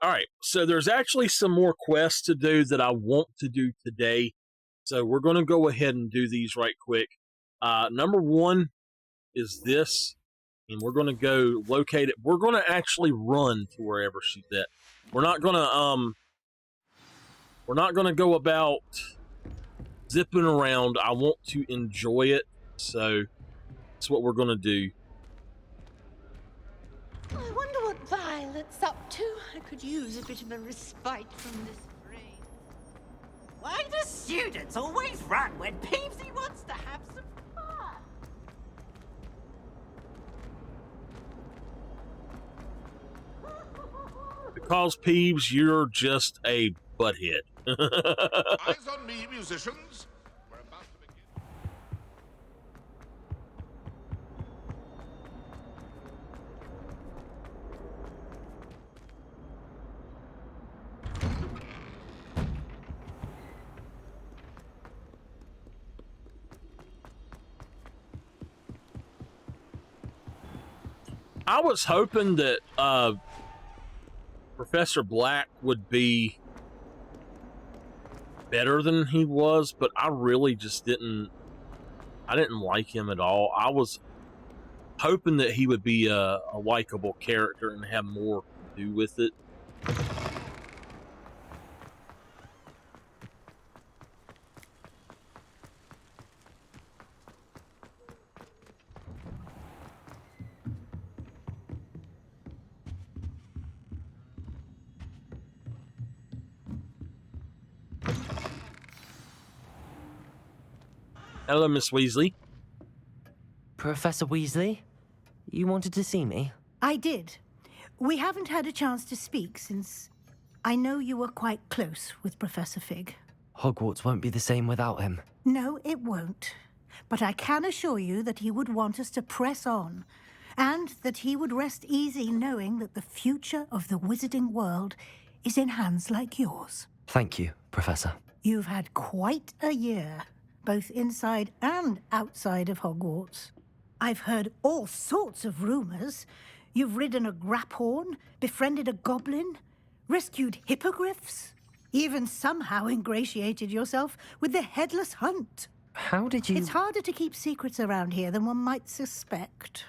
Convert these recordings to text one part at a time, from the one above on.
All right, so there's actually some more quests to do that I want to do today. So we're going to go ahead and do these right quick. Number one is this, and we're going to go locate it. We're going to actually run to wherever she's at. We're not going to go about zipping around. I want to enjoy it, so that's what we're going to do. I wonder what Violet's up to. I could use a bit of a respite from this rain. Why do students always run when Peevesy wants to have some fun? Because, Peeves, you're just a butthead. Eyes on me, musicians. We're about to begin. I was hoping that Professor Black would be better than he was, but I really just didn't like him at all. I was hoping that he would be a likable character and have more to do with it. Hello, Miss Weasley. Professor Weasley? You wanted to see me? I did. We haven't had a chance to speak since I know you were quite close with Professor Fig. Hogwarts won't be the same without him. No, it won't. But I can assure you that he would want us to press on, and that he would rest easy knowing that the future of the wizarding world is in hands like yours. Thank you, Professor. You've had quite a year, both inside and outside of Hogwarts. I've heard all sorts of rumors. You've ridden a graphorn, befriended a goblin, rescued hippogriffs, even somehow ingratiated yourself with the Headless Hunt. How did you... It's harder to keep secrets around here than one might suspect.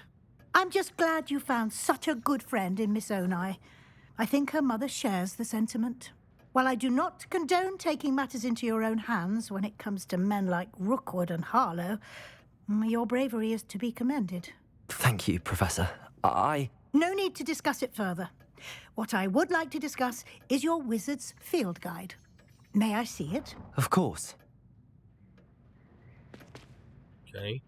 I'm just glad you found such a good friend in Miss Onai. I think her mother shares the sentiment. While I do not condone taking matters into your own hands when it comes to men like Rookwood and Harlow, your bravery is to be commended. Thank you, Professor. No need to discuss it further. What I would like to discuss is your wizard's field guide. May I see it? Of course. Okay.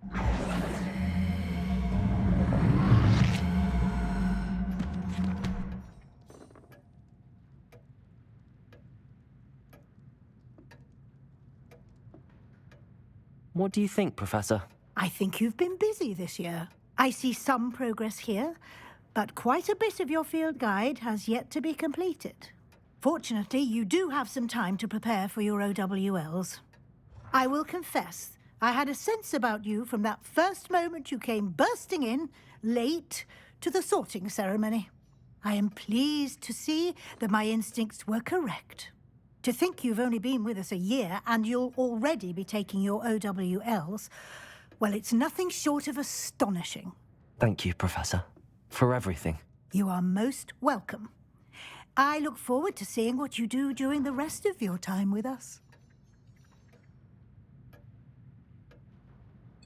What do you think, Professor? I think you've been busy this year. I see some progress here, but quite a bit of your field guide has yet to be completed. Fortunately, you do have some time to prepare for your OWLs. I will confess, I had a sense about you from that first moment you came bursting in, late, to the sorting ceremony. I am pleased to see that my instincts were correct. To think you've only been with us a year and you'll already be taking your OWLs, well, it's nothing short of astonishing. Thank you, Professor, for everything. You are most welcome. I look forward to seeing what you do during the rest of your time with us.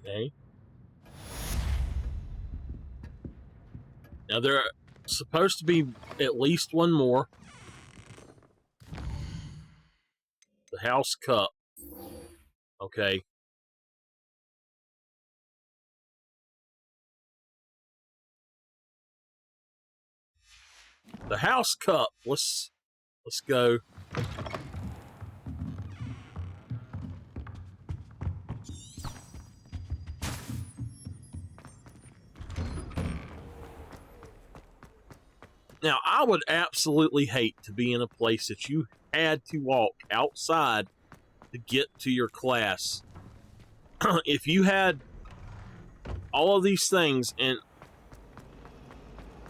Okay. Now, there's supposed to be at least one more. The House Cup. Okay. The House Cup. Let's go. Now, I would absolutely hate to be in a place that you had to walk outside to get to your class. If you had all of these things, and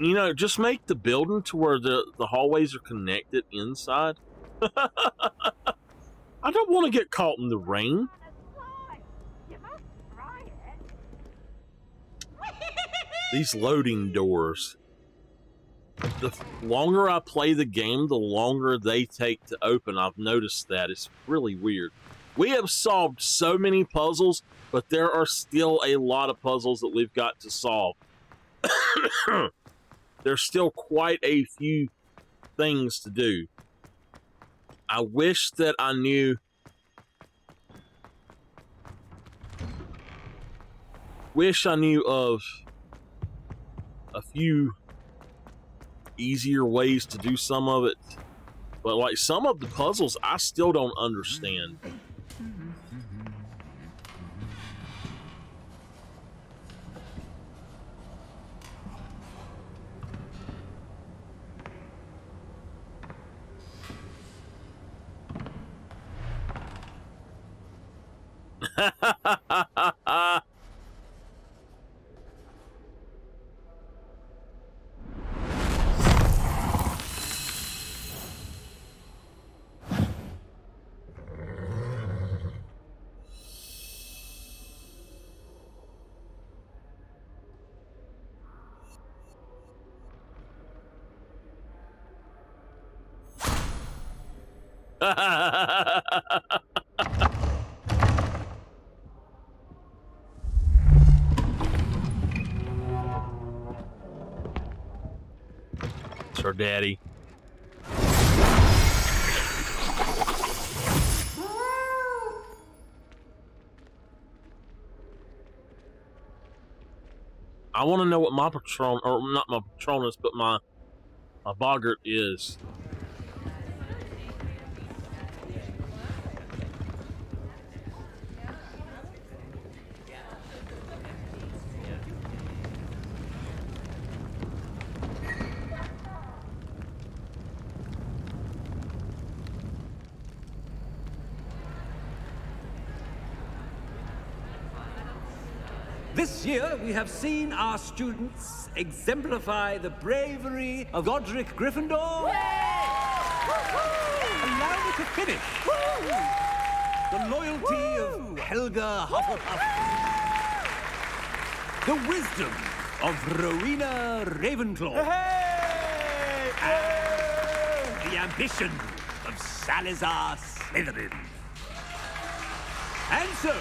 You know, just make the building to where the hallways are connected inside. I don't want to get caught in the rain. These loading doors. The longer I play the game, the longer they take to open. I've noticed that. It's really weird. We have solved so many puzzles, but there are still a lot of puzzles that we've got to solve. There's still quite a few things to do. I wish that I knew. Wish I knew of a few easier ways to do some of it. But like some of the puzzles, I still don't understand. It's her daddy. I want to know what my patron, or not my Patronus, but my boggart is. This year, we have seen our students exemplify the bravery of Godric Gryffindor. Allow me to finish. The loyalty of Helga Hufflepuff. The wisdom of Rowena Ravenclaw. And the ambition of Salazar Slytherin. And so,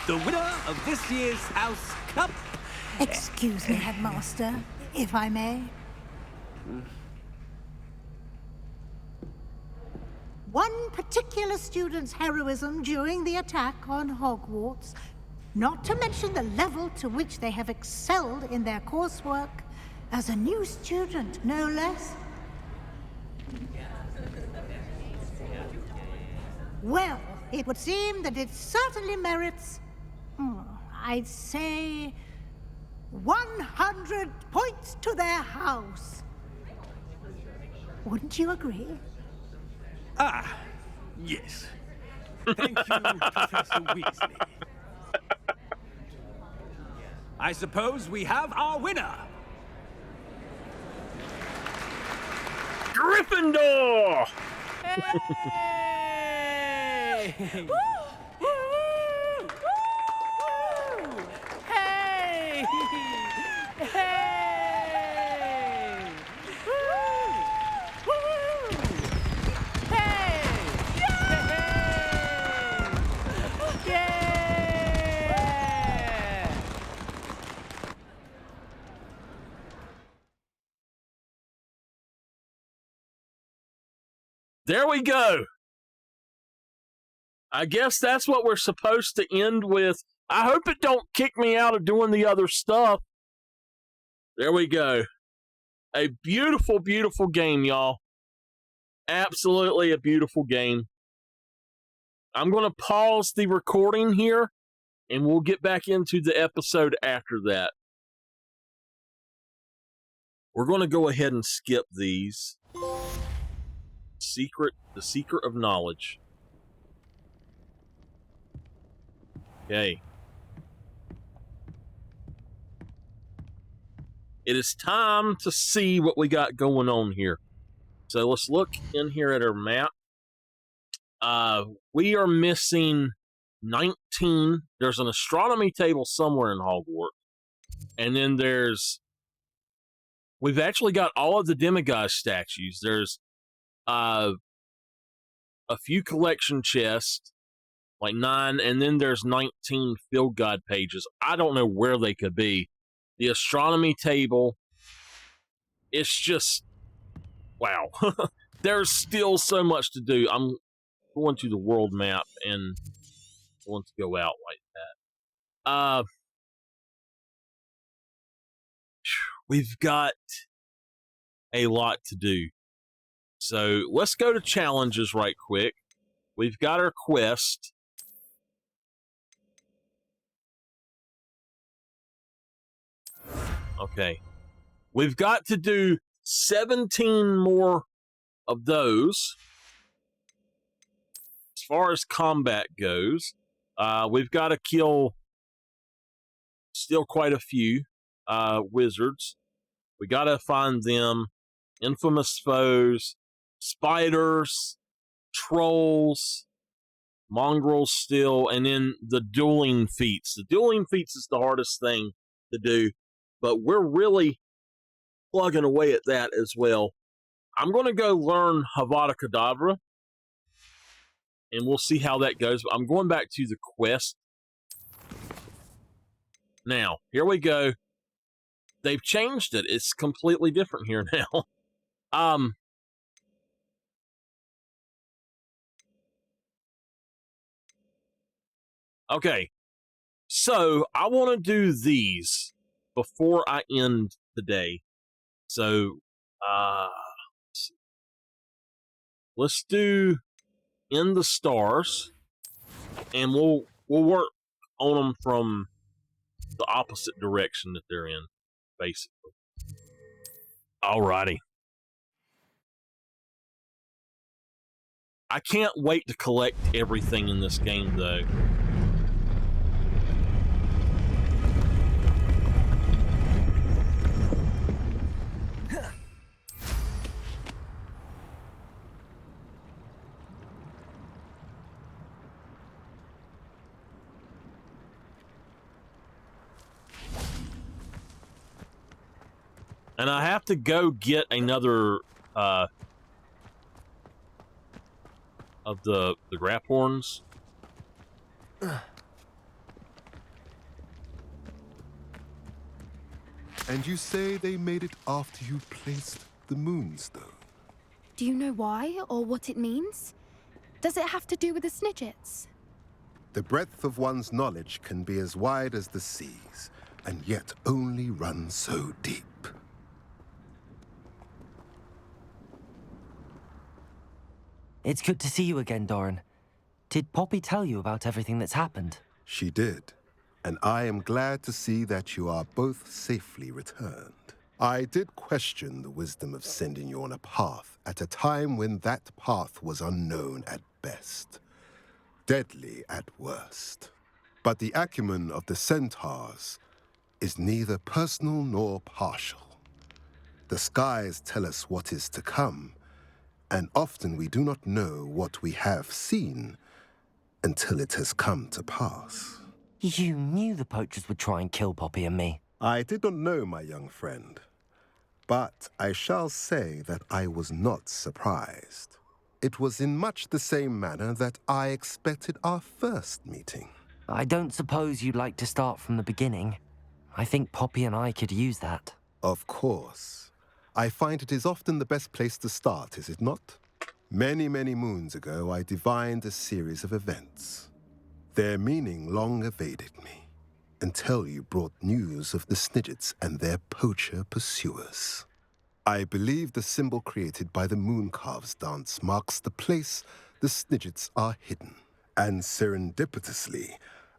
the winner of this year's House Cup. Excuse me, Headmaster, if I may. One particular student's heroism during the attack on Hogwarts, not to mention the level to which they have excelled in their coursework, as a new student, no less. Well, it would seem that it certainly merits, I'd say, 100 points to their house. Wouldn't you agree? Ah, yes. Thank you, Professor Weasley. I suppose we have our winner. Gryffindor! Hey! Woo! Woo! Woo! Hey! Hey! Woo! Woo! Hey! Yay! Yeah! There we go. I guess that's what we're supposed to end with. I hope it don't kick me out of doing the other stuff. There we go. A beautiful, beautiful game, y'all. Absolutely a beautiful game. I'm going to pause the recording here, and we'll get back into the episode after that. We're going to go ahead and skip these. The Secret of Knowledge. Okay. it is time to see what we got going on here. So let's look in here at our map. We are missing 19. There's an astronomy table somewhere in Hogwarts. And then we've actually got all of the demigod statues. There's a few collection chests, like 9, and then there's 19 field guide pages. I don't know where they could be. The astronomy table, it's just, wow. There's still so much to do. I'm going to the world map and want to go out like that. We've got a lot to do. So let's go to challenges right quick. We've got our quest. Okay. We've got to do 17 more of those. As far as combat goes, we've got to kill still quite a few wizards. We got to find them. Infamous foes, spiders, trolls, mongrels still, and then the dueling feats. The dueling feats is the hardest thing to do, but we're really plugging away at that as well. I'm going to go learn Avada Kedavra, and we'll see how that goes. I'm going back to the quest. Now, here we go. They've changed it. It's completely different here now. Okay. So, I want to do these before I end today. So, let's do In the Stars, and we'll work on them from the opposite direction that they're in, basically. Alrighty. I can't wait to collect everything in this game, though. And I have to go get another of the Graphorns. And you say they made it after you placed the Moonstone? Do you know why or what it means? Does it have to do with the Snidgets? The breadth of one's knowledge can be as wide as the seas, and yet only run so deep. It's good to see you again, Doran. Did Poppy tell you about everything that's happened? She did, and I am glad to see that you are both safely returned. I did question the wisdom of sending you on a path at a time when that path was unknown at best, deadly at worst. But the acumen of the centaurs is neither personal nor partial. The skies tell us what is to come, and often we do not know what we have seen until it has come to pass. You knew the poachers would try and kill Poppy and me. I did not know, my young friend, but I shall say that I was not surprised. It was in much the same manner that I expected our first meeting. I don't suppose you'd like to start from the beginning. I think Poppy and I could use that. Of course. I find it is often the best place to start, is it not? Many, many moons ago, I divined a series of events. Their meaning long evaded me, until you brought news of the Snidgets and their poacher pursuers. I believe the symbol created by the Mooncalves dance marks the place the Snidgets are hidden. And serendipitously,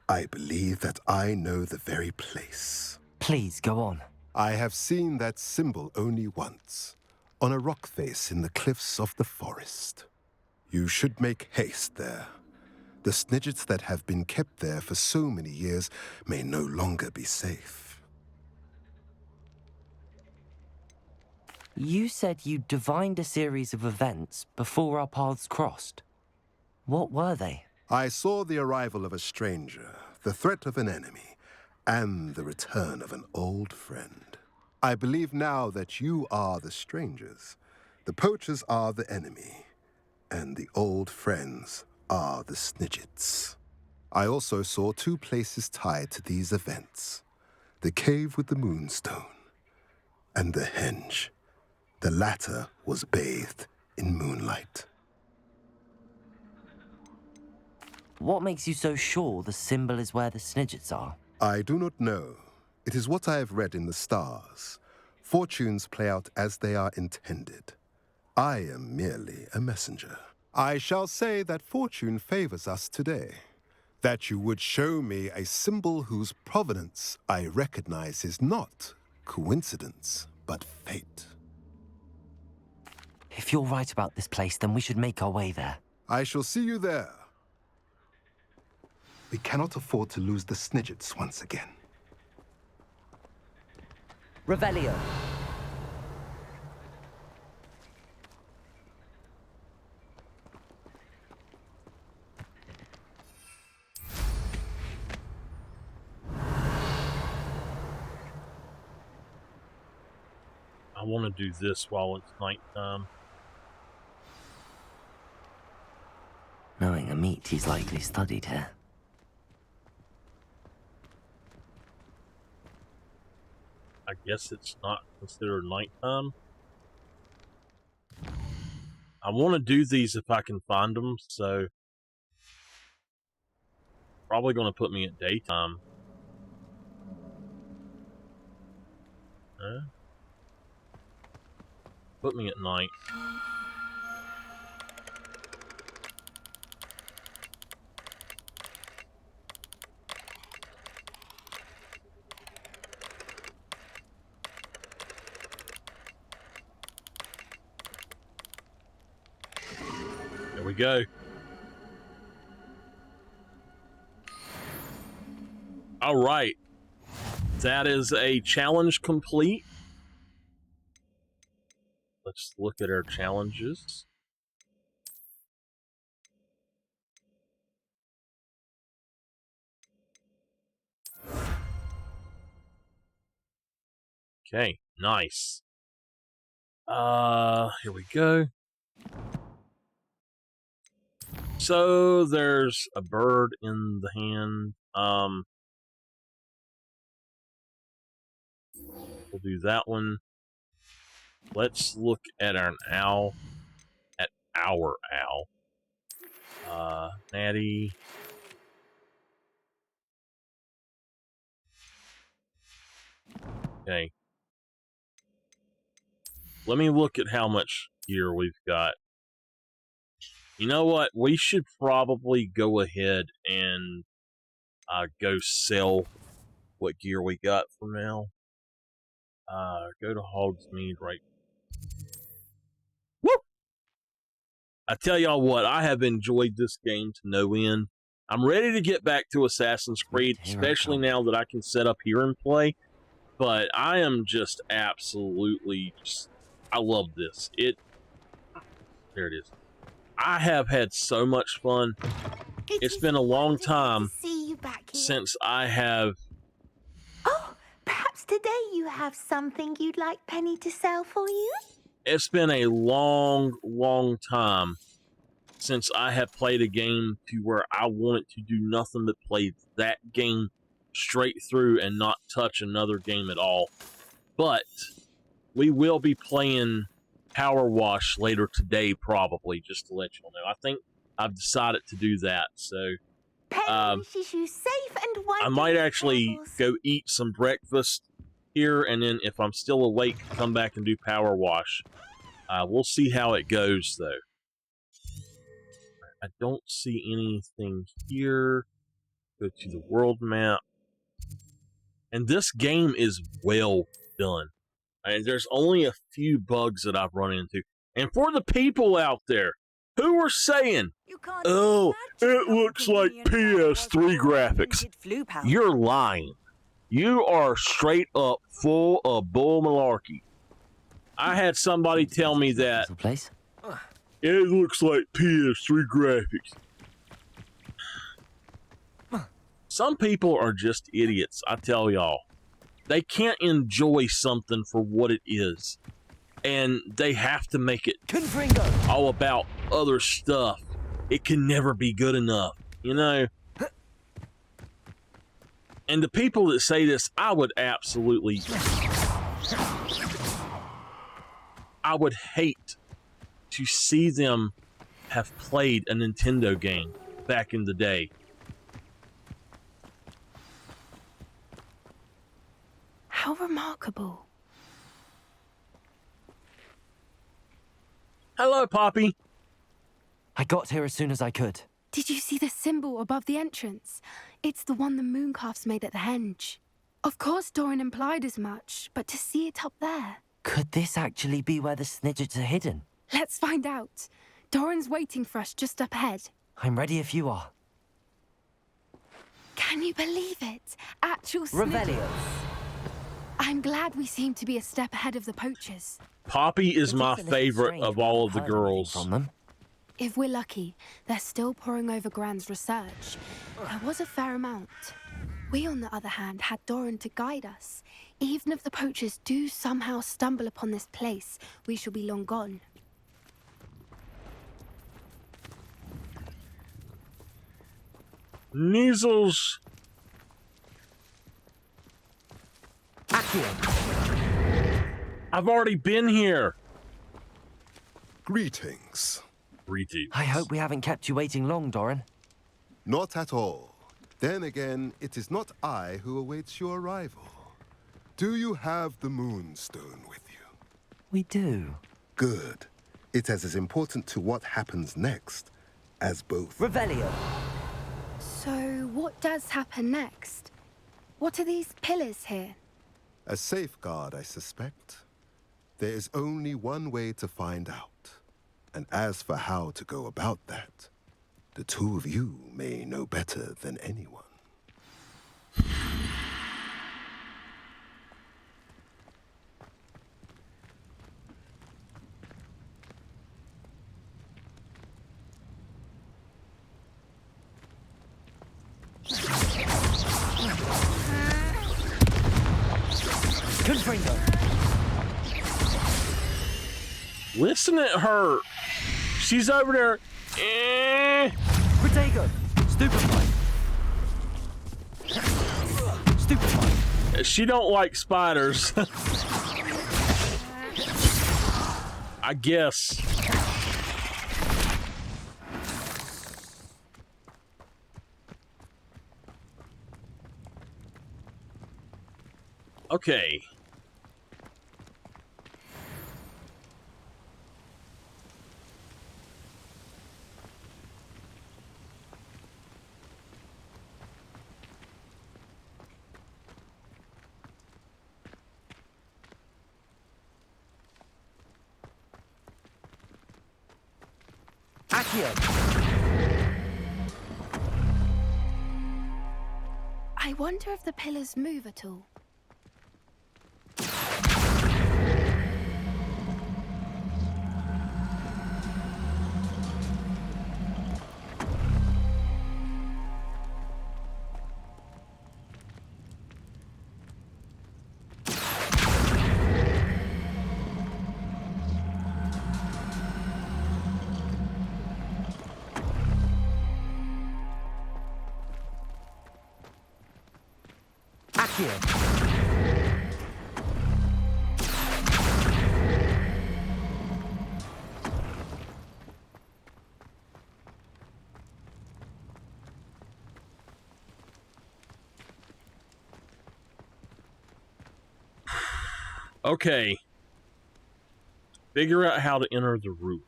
I believe that I know the very place. Please, go on. I have seen that symbol only once, on a rock face in the cliffs of the forest. You should make haste there. The Snidgets that have been kept there for so many years may no longer be safe. You said you divined a series of events before our paths crossed. What were they? I saw the arrival of a stranger, the threat of an enemy, and the return of an old friend. I believe now that you are the strangers, the poachers are the enemy, and the old friends are the Snidgets. I also saw two places tied to these events: the cave with the moonstone and the henge. The latter was bathed in moonlight. What makes you so sure the symbol is where the Snidgets are? I do not know. It is what I have read in the stars. Fortunes play out as they are intended. I am merely a messenger. I shall say that fortune favors us today. That you would show me a symbol whose provenance I recognize is not coincidence, but fate. If you're right about this place, then we should make our way there. I shall see you there. We cannot afford to lose the Snidgets once again. Revelio. I want to do this while it's nighttime. Knowing a meat, he's likely studied here. I guess it's not considered nighttime. I want to do these if I can find them, so probably going to put me at daytime. Put me at night. There we go. All right. That is a challenge complete. Let's look at our challenges. Okay, nice. Here we go. So there's a bird in the hand. We'll do that one. Let's look at our owl. At our owl. Natty. Okay. Let me look at how much gear we've got. You know what? We should probably go ahead and go sell what gear we got for now. Go to Hogsmeade right. Woo! I tell y'all what, I have enjoyed this game to no end. I'm ready to get back to Assassin's Creed, especially now that I can set up here and play. But I am just absolutely I love this. There it is. I have had so much fun. It's been a long time since I have... Oh, perhaps today you have something you'd like Penny to sell for you? It's been a long, long time since I have played a game to where I wanted to do nothing but play that game straight through and not touch another game at all. But we will be playing Power Wash later today, probably, just to let you all know. I think I've decided to do that, so Penny wishes you safe and I might actually go eat some breakfast here, and then if I'm still awake, come back and do Power Wash. We'll see how it goes, though. I don't see anything here. Go to the world map. And this game is well done. And there's only a few bugs that I've run into. And for the people out there who are saying, oh, it looks like PS3 graphics, you're lying. You are straight up full of bull malarkey. I had somebody tell me that Little place. it looks like PS3 graphics. Some people are just idiots, I tell y'all. They can't enjoy something for what it is. And they have to make it all about other stuff. It can never be good enough, you know? And the people that say this, I would hate to see them have played a Nintendo game back in the day. How remarkable. Hello, Poppy. I got here as soon as I could. Did you see the symbol above the entrance? It's the one the mooncalfs made at the henge. Of course Doran implied as much, but to see it up there... Could this actually be where the snidgets are hidden? Let's find out. Doran's waiting for us just up ahead. I'm ready if you are. Can you believe it? Actual Revelio. I'm glad we seem to be a step ahead of the poachers. Poppy is It my a little favorite strange of we all haven't of the heard anything girls. From them. If we're lucky, they're still poring over Gran's research. There was a fair amount. We, on the other hand, had Doran to guide us. Even if the poachers do somehow stumble upon this place, we shall be long gone. Measles. I've already been here. Greetings. Greetings. I hope we haven't kept you waiting long, Doran. Not at all. Then again, it is not I who awaits your arrival. Do you have the Moonstone with you? We do. Good. It is as important to what happens next as both. Revelio. So, what does happen next? What are these pillars here? A safeguard, I suspect. There is only one way to find out. And as for how to go about that, the two of you may know better than anyone. Confringo. Listen at her. She's over there. Protego. Stupefy. Stupefy. She don't like spiders. I guess. Okay. I wonder if the pillars move at all. Okay. Figure out how to enter the roof.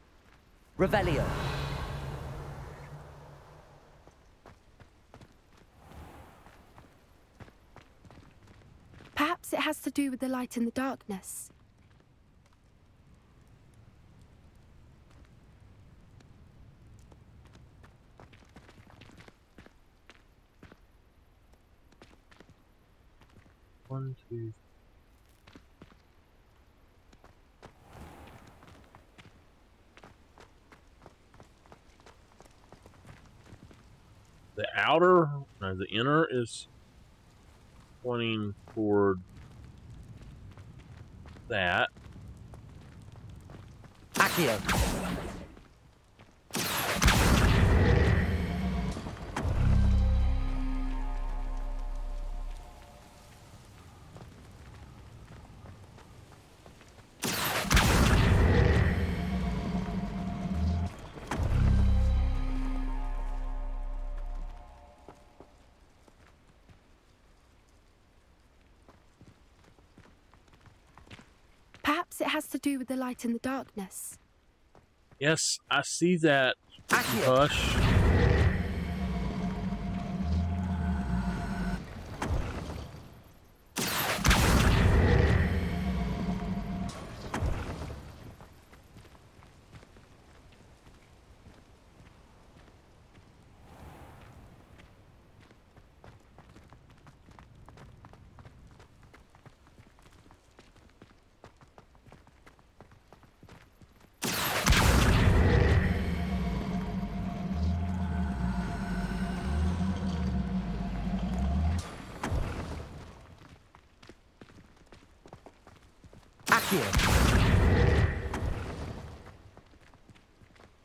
Revelio. Perhaps it has to do with the light in the darkness. One, two. The outer, no, the inner is pointing toward that. Accio. Perhaps it has to do with the light in the darkness. Yes, I see that. Accio. Hush.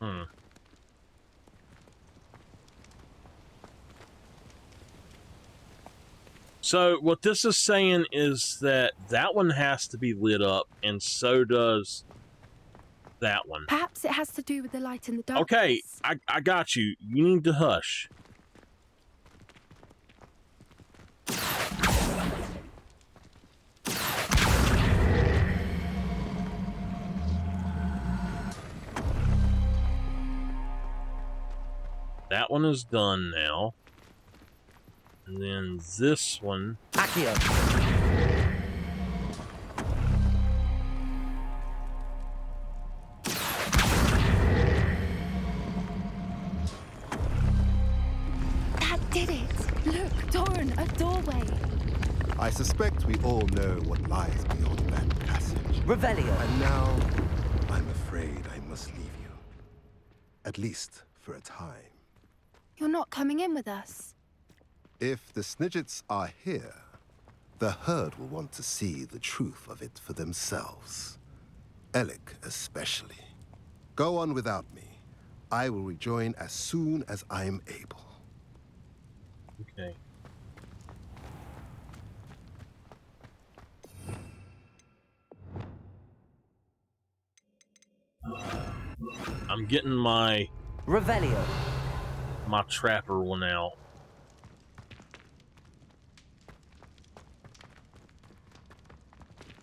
Hmm. So what this is saying is that that one has to be lit up, and so does that one. Perhaps it has to do with the light in the darkness. Okay, I got you. You need to hush. That one is done now. And then this one. Accio. That did it! Look, Doran, a doorway. I suspect we all know what lies beyond that passage. Revelio. And now, I'm afraid I must leave you. At least for a time. You're not coming in with us. If the Snidgets are here, the herd will want to see the truth of it for themselves. Alec especially. Go on without me. I will rejoin as soon as I'm able. Okay. I'm getting my Revelio. trapper one out.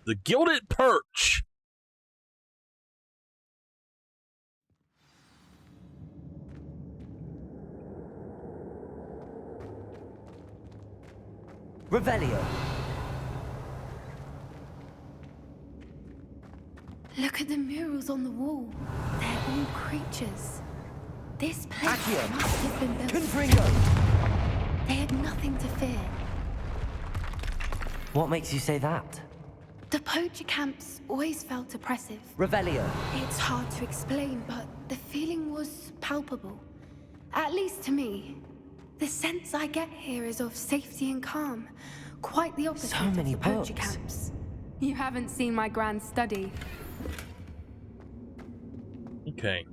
The Gilded Perch. Revelio. Look at the murals on the wall. They're all creatures. This place Accio. must have been built. Confringo. They had nothing to fear. What makes you say that? The poacher camps always felt oppressive. Revelio. It's hard to explain, but the feeling was palpable. At least to me. The sense I get here is of safety and calm. Quite the opposite So many of the poacher books. camps. You haven't seen my grand study. Okay.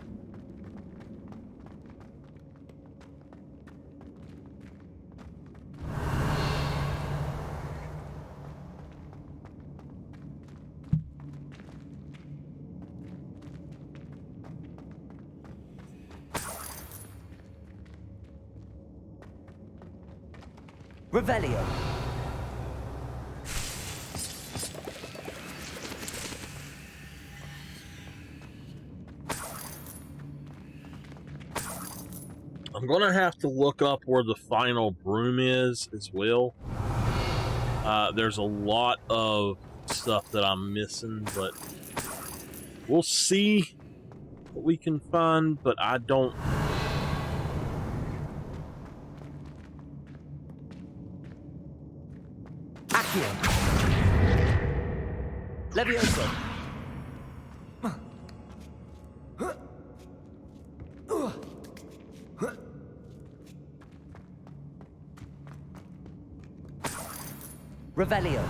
Revelio. I'm gonna have to look up where the final broom is as well. There's a lot of stuff that I'm missing, but we'll see what we can find, but I don't... Accio. Levioso. Revelio.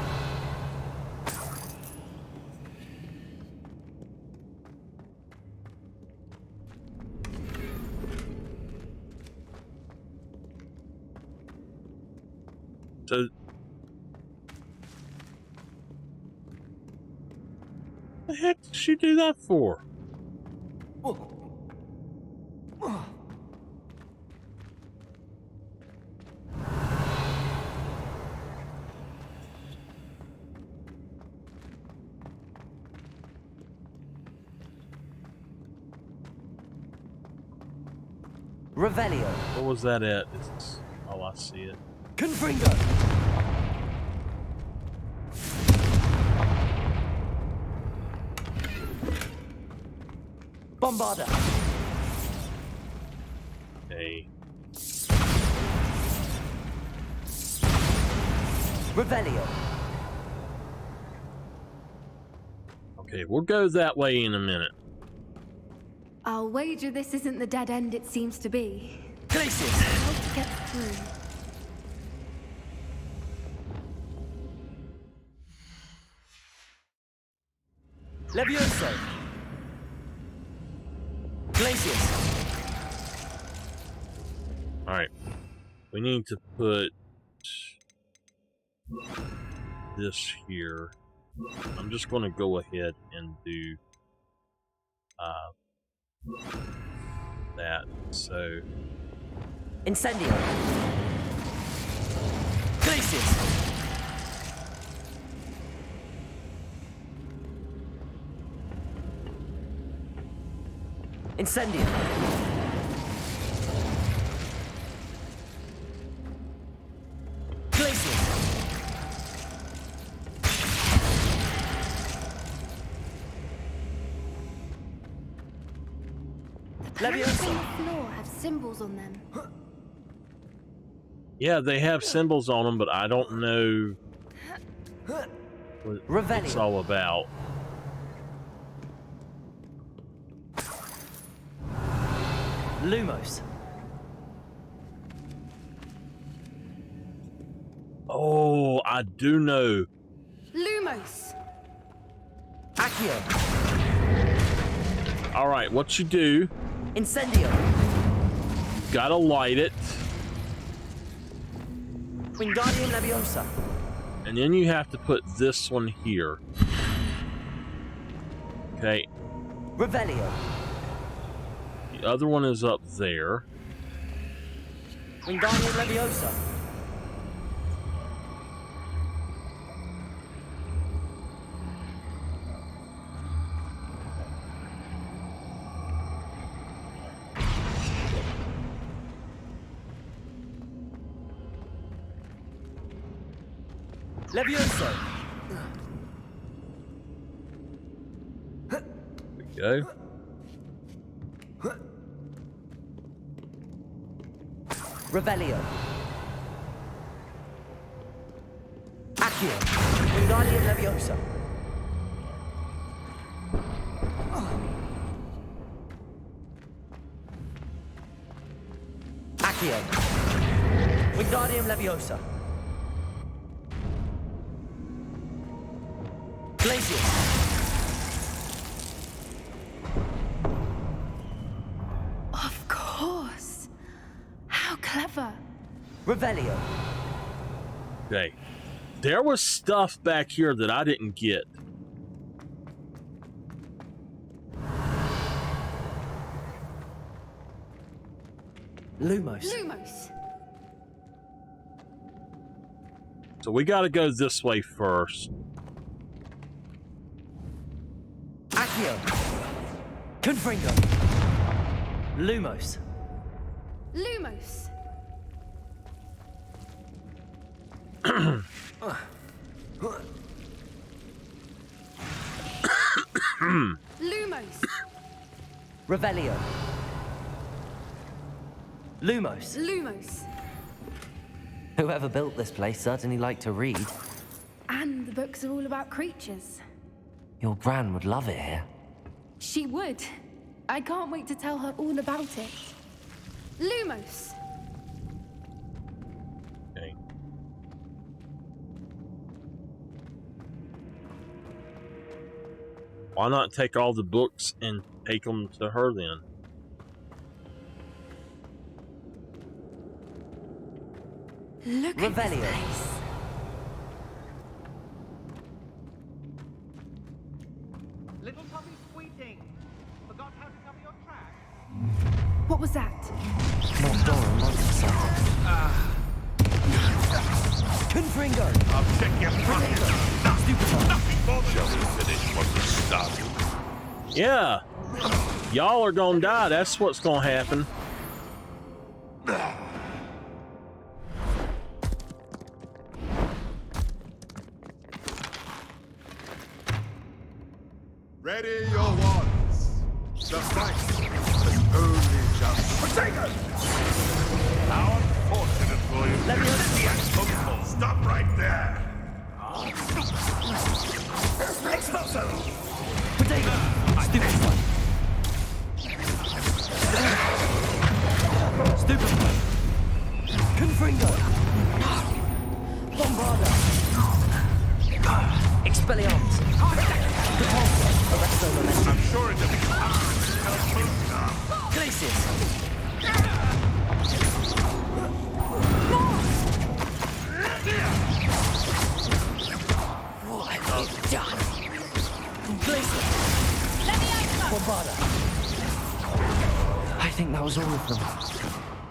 So, the heck did she do that for? Revelio. What was that at? Oh, I see it. Confringo. Bombarda. Okay. Revelio. Okay, we'll go that way in a minute. I'll wager this isn't the dead end it seems to be. Glacius. How to get through? Levioso. Glacius. Alright. We need to put this here. I'm just going to go ahead and do that. So, Incendio. Glacius. Incendio. Glacius. Planets on the floor have symbols on them. yeah, they have symbols on them, but I don't know what it's all about. Lumos. Oh, I do know. Lumos. Accio. Alright, what you do, Incendio. gotta light it, Wingardium Leviosa. and then you have to put this one here. Okay, Revelio. the other one is up there. Wingardium Leviosa. Levioso. There we go. Revelio. Accio. Wingardium Leviosa. Accio. Wingardium Leviosa. Glacius. Of course. How clever. Revelio. Okay. There was stuff back here that I didn't get. Lumos. Lumos. So we gotta go this way first. Accio. Confringo. Lumos. Lumos. Lumos. Revelio. Lumos. Lumos. Whoever built this place certainly liked to read. And the books are all about creatures. Your gran would love it here. She would. I can't wait to tell her all about it. Lumos. Okay. Why not take all the books and take them to her then? Look at this Revelio. place. Little Tommy Sweeting. Forgot how to cover your tracks? What was that? Not Doran, monster something. Confringo! I'll check your pocket. Nothing more than shall we finish what we started? Yeah. Y'all are gonna die. That's what's gonna happen. Ready your wands. The fight is only just. Potato! How unfortunate for you. Let me Stop right there. Exploso! Potato! Stupefy! Stupefy! Confringo! Bombarda! Expelliarmus! Repulsor! Arresto Momentum! I'm sure it doesn't. Glacius! What have you done? Glacius! Bombarda! I think that was all of them.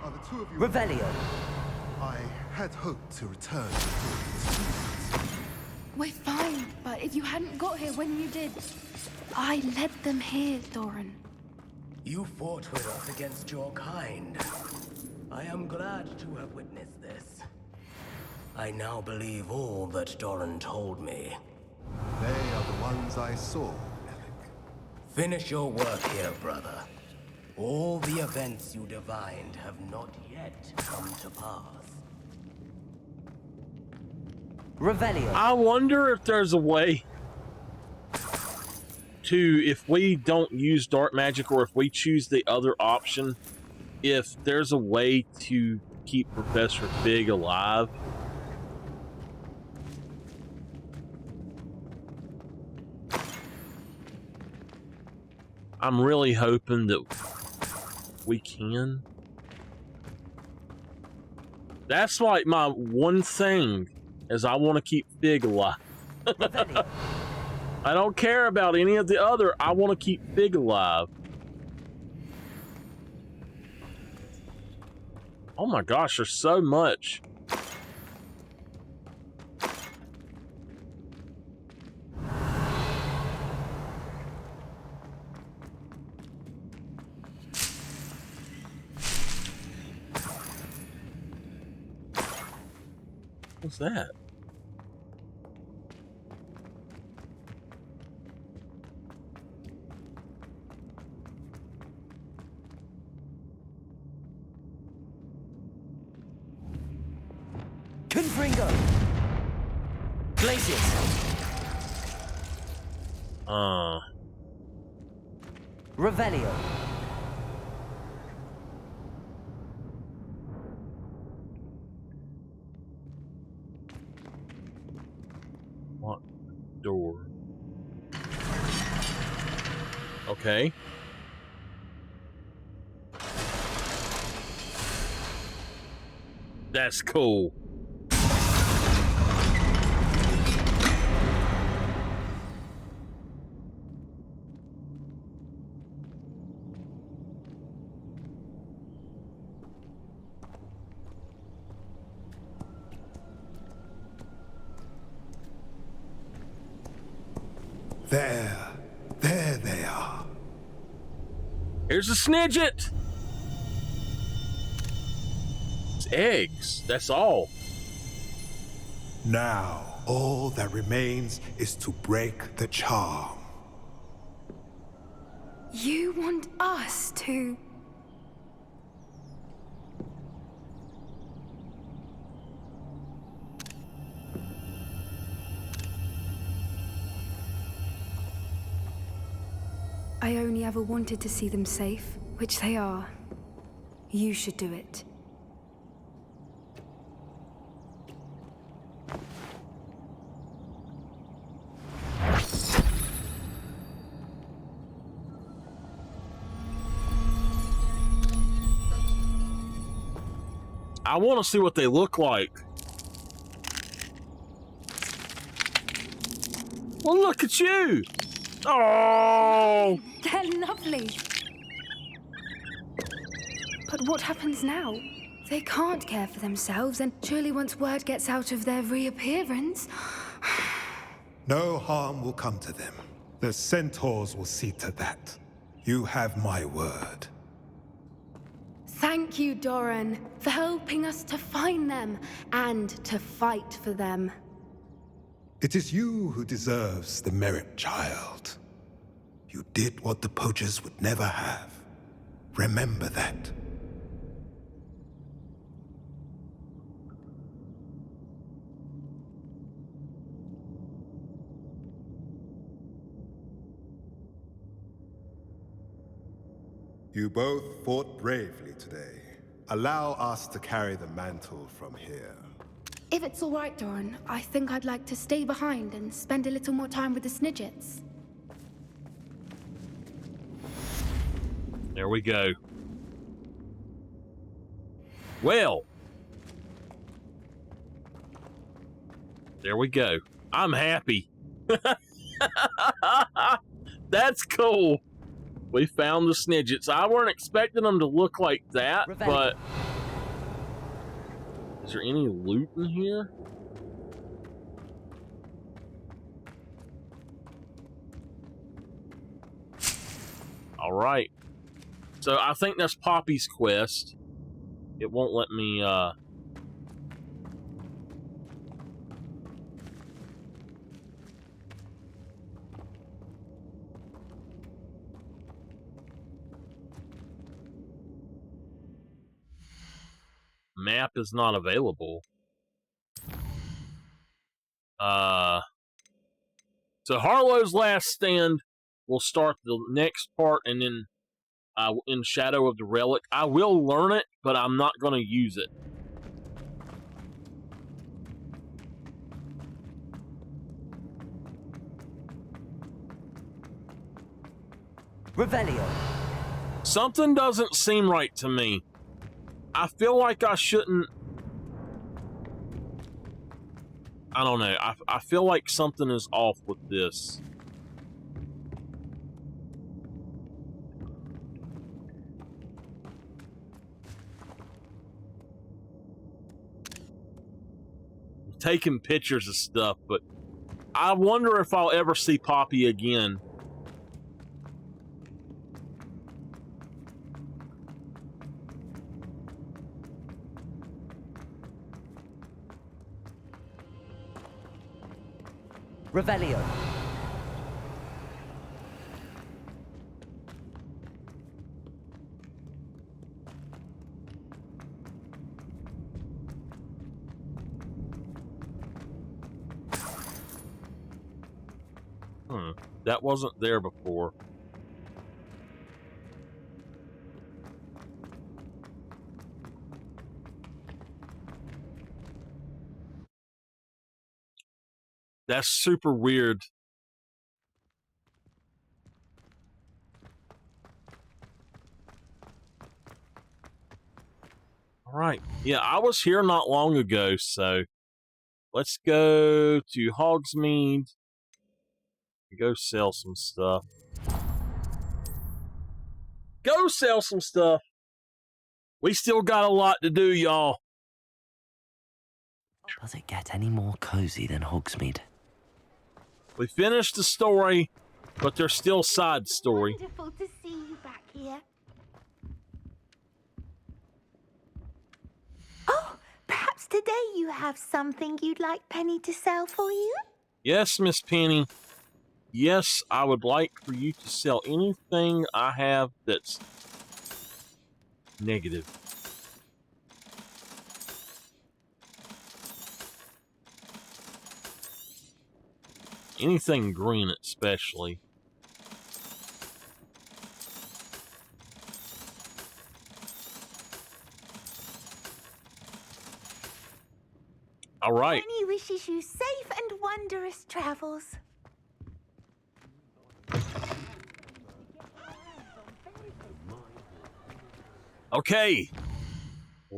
Are the two of you? Revelio! I had hoped to return. We're fine, but if you hadn't got here when you did, I led them here, Doran. You fought with us against your kind. I am glad to have witnessed this. I now believe all that Doran told me. They are the ones I saw, Alec. Finish your work here, brother. All the events you divined have not yet come to pass. Revelio! I wonder if there's a way to, if we don't use dark magic or if we choose the other option, if there's a way to keep Professor Fig alive. I'm really hoping that we can. That's like my one thing, is I want to keep Fig alive. I don't care about any of the other. I want to keep Fig alive. Oh my gosh, there's so much. What's that? Confringo! Glacius! Revelio! What door? Okay. That's cool. There they are. Here's a snidget. It's eggs. That's all. Now, all that remains is to break the charm. You want us to... I only ever wanted to see them safe, which they are. You should do it. I want to see what they look like. Well, look at you. Oh. They're lovely. But what happens now? They can't care for themselves, and surely once word gets out of their reappearance... No harm will come to them. The centaurs will see to that. You have my word. Thank you, Doran, for helping us to find them and to fight for them. It is you who deserves the merit, child. You did what the poachers would never have. Remember that. You both fought bravely today. Allow us to carry the mantle from here. If it's all right, Doran, I think I'd like to stay behind and spend a little more time with the Snidgets. There we go. Well. There we go. I'm happy. That's cool. We found the Snidgets. I weren't expecting them to look like that, but... Is there any loot in here? Alright. So I think that's Poppy's quest. It won't let me, Map is not available. So Harlow's Last Stand will start the next part, and then in Shadow of the Relic. I will learn it, but I'm not going to use it. Revelio. Something doesn't seem right to me. I feel like I shouldn't... I don't know. I feel like something is off with this. I'm taking pictures of stuff, but I wonder if I'll ever see Poppy again. Revelio. That wasn't there before. That's super weird. All right. Yeah, I was here not long ago, so let's go to Hogsmeade. Go sell some stuff. Go sell some stuff. We still got a lot to do, y'all. Does it get any more cozy than Hogsmeade? We finished the story, but there's still side story. Wonderful to see you back here. Oh, perhaps today you have something you'd like Penny to sell for you? Yes, Miss Penny. Yes, I would like for you to sell anything I have that's negative. Anything green, especially. All right. Penny wishes you safe and wondrous travels. Okay.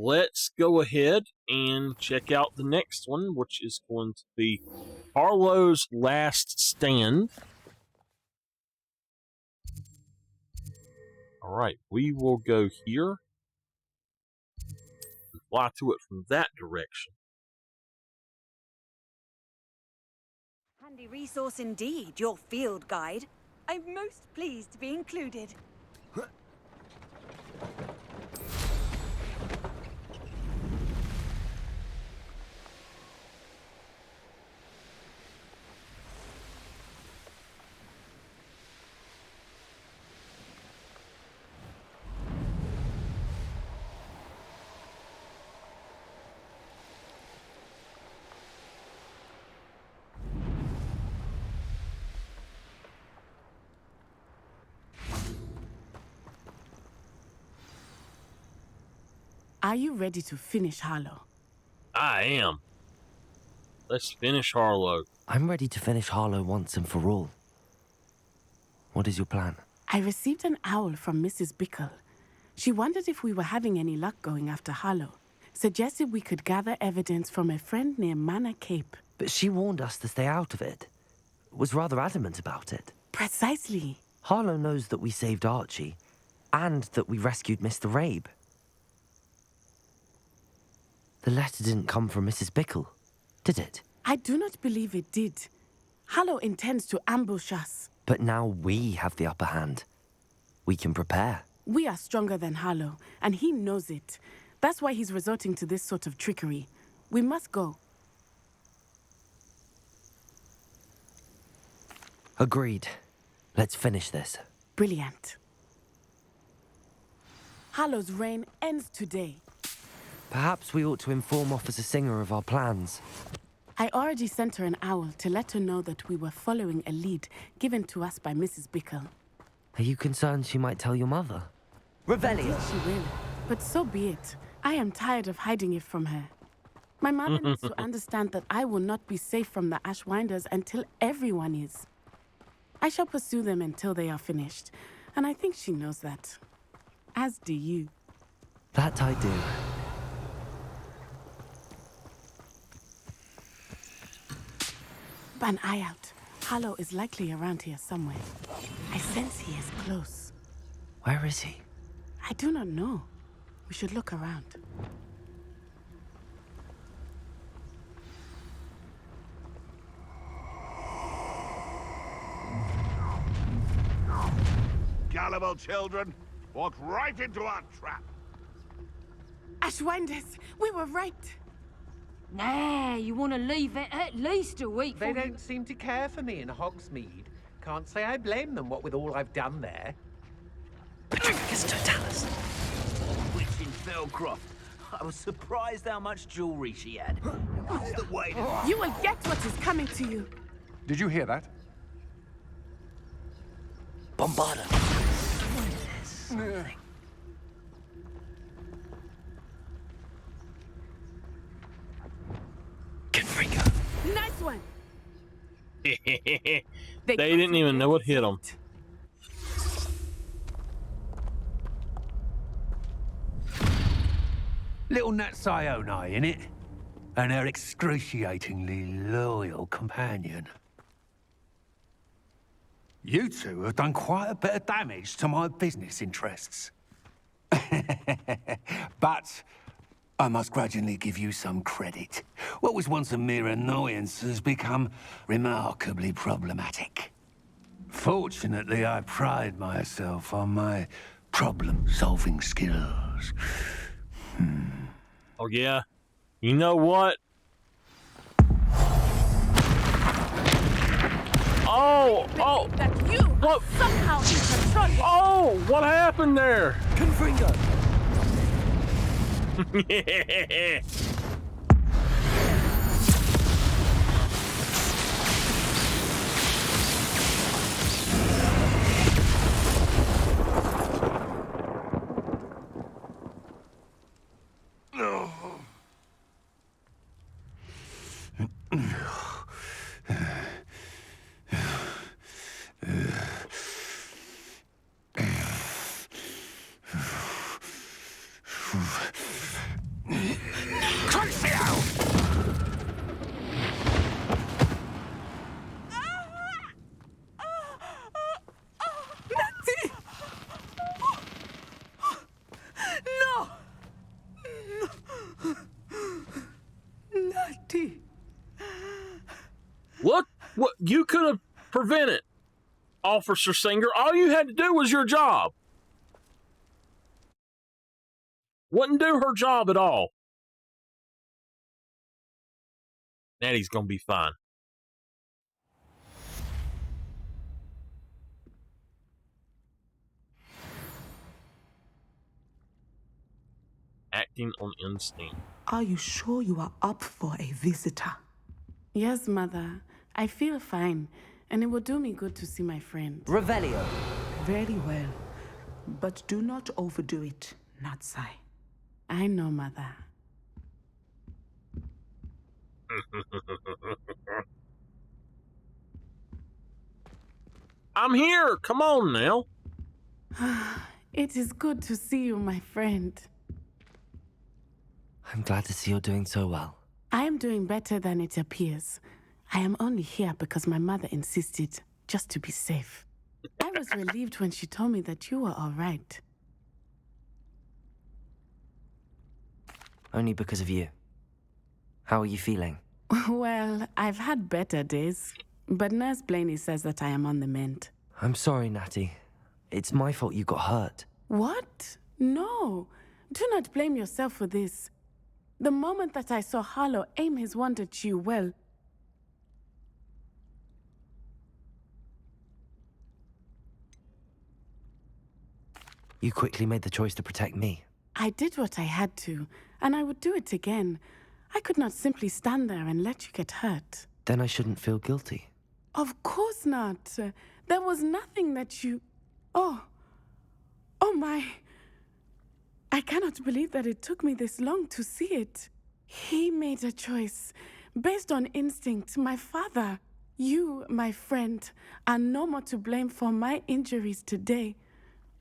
let's go ahead and check out the next one, which is going to be Harlow's Last Stand. All right, we will go here and fly to it from that direction. Handy resource indeed, your field guide. I'm most pleased to be included. Are you ready to finish Harlow? I am. Let's finish Harlow. I'm ready to finish Harlow once and for all. What is your plan? I received an owl from Mrs. Bickle. She wondered if we were having any luck going after Harlow. Suggested we could gather evidence from a friend near Manor Cape. But she warned us to stay out of it. Was rather adamant about it. Precisely. Harlow knows that we saved Archie, and that we rescued Mr. Rabe. The letter didn't come from Mrs. Bickle, did it? I do not believe it did. Harlow intends to ambush us. But now we have the upper hand. We can prepare. We are stronger than Harlow, and he knows it. That's why he's resorting to this sort of trickery. We must go. Agreed. Let's finish this. Brilliant. Harlow's reign ends today. Perhaps we ought to inform Officer Singer of our plans. I already sent her an owl to let her know that we were following a lead given to us by Mrs. Bickle. Are you concerned she might tell your mother? Revelio! She will, but so be it. I am tired of hiding it from her. My mother needs to understand that I will not be safe from the Ashwinders until everyone is. I shall pursue them until they are finished, and I think she knows that. As do you. That I do. Keep an eye out. Harlow is likely around here somewhere. I sense he is close. Where is he? I do not know. We should look around. Gullible children, walked right into our trap. Ashwinders, we were right. Nah, you want to leave it at least a week. They don't seem to care for me in Hogsmeade. Can't say I blame them, what with all I've done there. Patricus Totalis. Witch in Felcroft. I was surprised how much jewelry she had. What's the way to... You will get what is coming to you. Did you hear that? Bombarda. Something. Confringo. Nice one. They didn't even know what hit them. Little Nat Sioni, innit? And her excruciatingly loyal companion. You two have done quite a bit of damage to my business interests. But I must grudgingly give you some credit. What was once a mere annoyance has become remarkably problematic. Fortunately, I pride myself on my problem-solving skills. Oh, yeah. You know what? Oh! That you What? somehow in control. Oh! What happened there? Confringo. Yeah. prevent it. Officer Singer, all you had to do was your job. Wouldn't do her job at all. Natty's gonna be fine. Acting on instinct. Are you sure you are up for a visitor? Yes, Mother. I feel fine, and it will do me good to see my friend. Revelio. Very well. But do not overdo it, Natsai. I know, Mother. I'm here. Come on now. It is good to see you, my friend. I'm glad to see you're doing so well. I am doing better than it appears. I am only here because my mother insisted, just to be safe. I was relieved when she told me that you were all right. Only because of you. How are you feeling? Well, I've had better days, but Nurse Blaney says that I am on the mend. I'm sorry, Natty. It's my fault you got hurt. What? No. Do not blame yourself for this. The moment that I saw Harlow aim his wand at you, well... You quickly made the choice to protect me. I did what I had to, and I would do it again. I could not simply stand there and let you get hurt. Then I shouldn't feel guilty. Of course not. There was nothing that you... Oh my... I cannot believe that it took me this long to see it. He made a choice based on instinct. My father, you, my friend, are no more to blame for my injuries today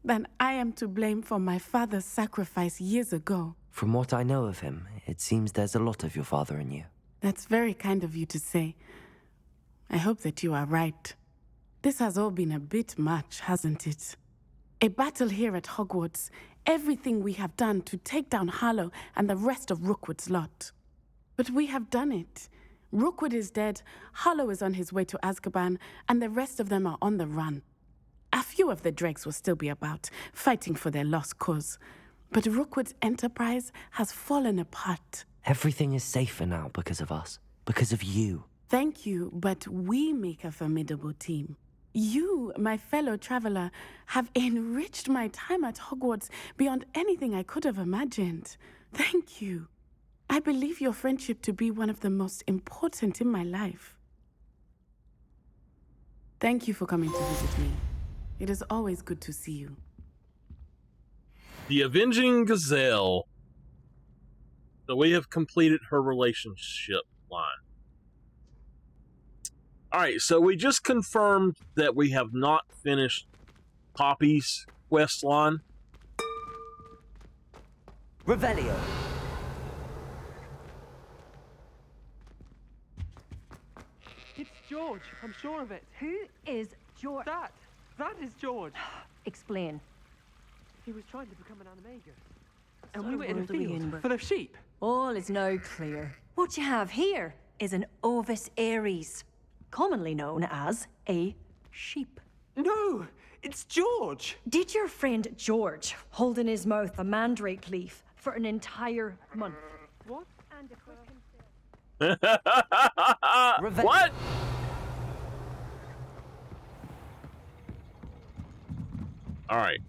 than I am to blame for my father's sacrifice years ago. From what I know of him, it seems there's a lot of your father in you. That's very kind of you to say. I hope that you are right. This has all been a bit much, hasn't it? A battle here at Hogwarts, everything we have done to take down Harlow and the rest of Rookwood's lot. But we have done it. Rookwood is dead, Harlow is on his way to Azkaban, and the rest of them are on the run. A few of the dregs will still be about, fighting for their lost cause. But Rookwood's enterprise has fallen apart. Everything is safer now because of us. Because of you. Thank you, but we make a formidable team. You, my fellow traveler, have enriched my time at Hogwarts beyond anything I could have imagined. Thank you. I believe your friendship to be one of the most important in my life. Thank you for coming to visit me. It is always good to see you. The Avenging Gazelle. So we have completed her relationship line. Alright, so we just confirmed that we have not finished Poppy's quest line. Revelio. It's George. I'm sure of it. Who is George? That is George. Explain. He was trying to become an animagus. What And we were in a world are we in, field but- full of sheep. All is now clear. What you have here is an Ovis Aries, commonly known as a sheep. No, it's George. Did your friend George hold in his mouth a mandrake leaf for an entire month? What? And a quick What? All right.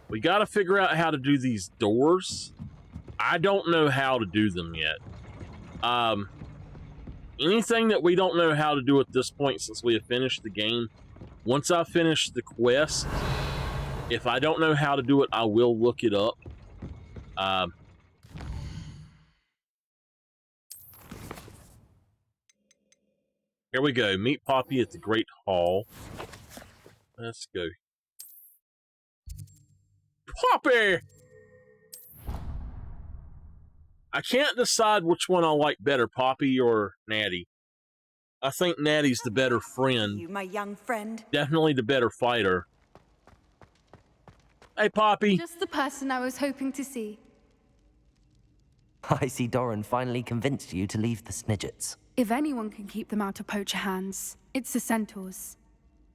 We got to figure out how to do these doors. I don't know how to do them yet. Anything that we don't know how to do at this point, since we have finished the game, once I finish the quest, if I don't know how to do it, I will look it up. Here we go. Meet Poppy at the Great Hall. Let's go. Poppy! I can't decide which one I like better, Poppy or Natty. I think Natty's the better friend. You, my young friend. Definitely the better fighter. Hey, Poppy. Just the person I was hoping to see. I see Doran finally convinced you to leave the Snidgets. If anyone can keep them out of poacher hands, it's the centaurs.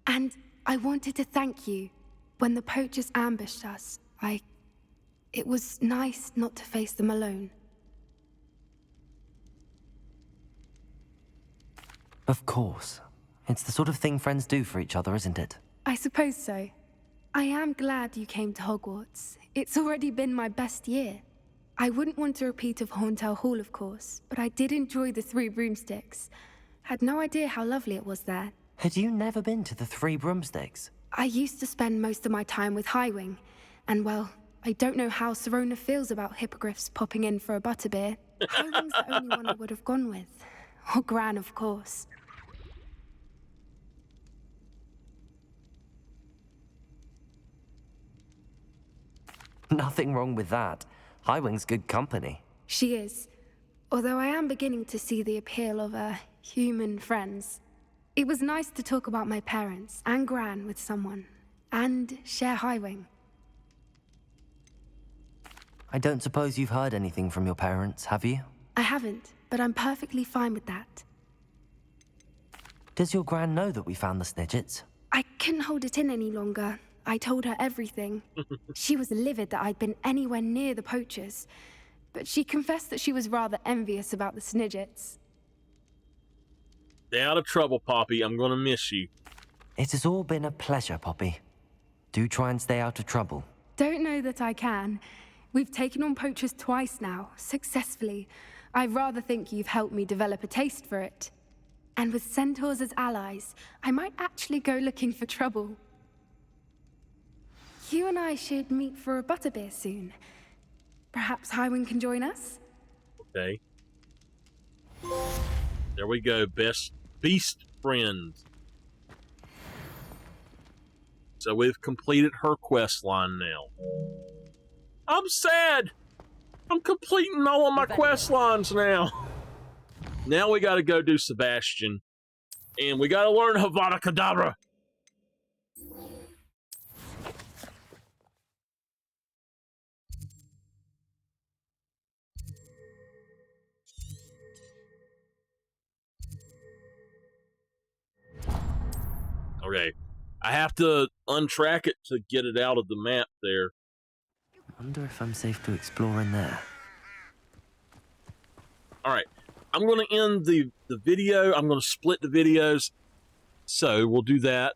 And I wanted to thank you. When the poachers ambushed us, it was nice not to face them alone. Of course. It's the sort of thing friends do for each other, isn't it? I suppose so. I am glad you came to Hogwarts. It's already been my best year. I wouldn't want a repeat of Horntail Hall, of course, but I did enjoy the Three Broomsticks. Had no idea how lovely it was there. Had you never been to the Three Broomsticks? I used to spend most of my time with Highwing, and well, I don't know how Serona feels about hippogriffs popping in for a butterbeer. Highwing's the only one I would have gone with. Or Gran, of course. Nothing wrong with that. Highwing's good company. She is. Although I am beginning to see the appeal of human friends. It was nice to talk about my parents and Gran with someone. And share Highwing. I don't suppose you've heard anything from your parents, have you? I haven't, but I'm perfectly fine with that. Does your Gran know that we found the Snidgets? I couldn't hold it in any longer. I told her everything. She was livid that I'd been anywhere near the poachers, but she confessed that she was rather envious about the Snidgets. Stay out of trouble, Poppy. I'm gonna miss you. It has all been a pleasure, Poppy. Do try and stay out of trouble. Don't know that I can. We've taken on poachers twice now, successfully. I rather think you've helped me develop a taste for it. And with centaurs as allies, I might actually go looking for trouble. You and I should meet for a butterbeer soon. Perhaps Highwing can join us? Okay. There we go. Beast friends. So we've completed her quest line now. I'm sad. I'm completing all of my quest lines now. Now we gotta go do Sebastian. And we gotta learn Avada Kedavra. Okay. I have to untrack it to get it out of the map there. Wonder if I'm safe to explore in there. Alright. I'm going to end the video. I'm going to split the videos. So we'll do that